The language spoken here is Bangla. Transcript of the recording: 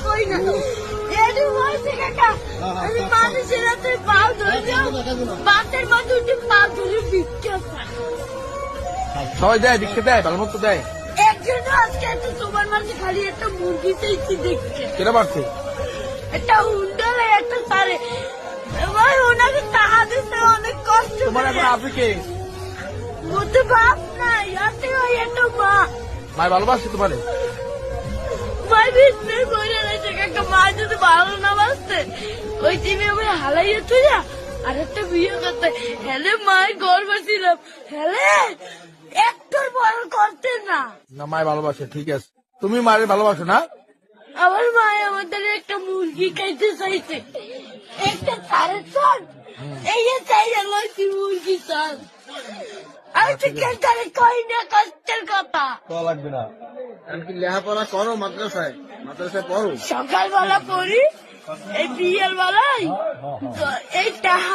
কই না এডি বলছে কাকা আমি মানুষের হাতে পা ধরে বাতের মধ্যে উঠে পা ধরে ভিক্ষা চাই। সবাই দেয়, ভিক্ষা দেয়, ভালো মতো দেয়। একজন আজকে একটা তোমার মাঝে খালি একটা মুরগি চাইছি দেখতে। কেটা পারছে? একটা হুন্ডারে একটা তারে ভাই ওনাকে টাকা দিতে অনেক কষ্ট তোমার এখন আপনি কে? বলতে বাপ নাই আছে ওই একটা মা। মায় ভালোবাসে তোমারে? মাই বিজনেস করে রয়েছে কাকা, মা যদি ভালো না বাসতে ওই টিমে আমি হালাইয়ে তুই আর একটা বিয়ে করতে হেলে মায়ের গর্ব ছিলাম হেলে একটার বড় করতে না। না, মায় ভালোবাসে, ঠিক আছে। তুমি মায়ের ভালোবাসো না? আমার মায় আমাদের একটা মুরগি খাইতে চাইছে, একটা তারের চাল এই যে চাই লইছি মুরগি চাল। আমি তো কেন্টারে কই না কষ্টের কথা। তো লাগবে না। এমনকি লেখাপড়া করো মাদ্রাসায়? মাদ্রাসায় পড়ো? সকালবেলা পড়ি, এই বিয়ের বেলায় তো এই টাকা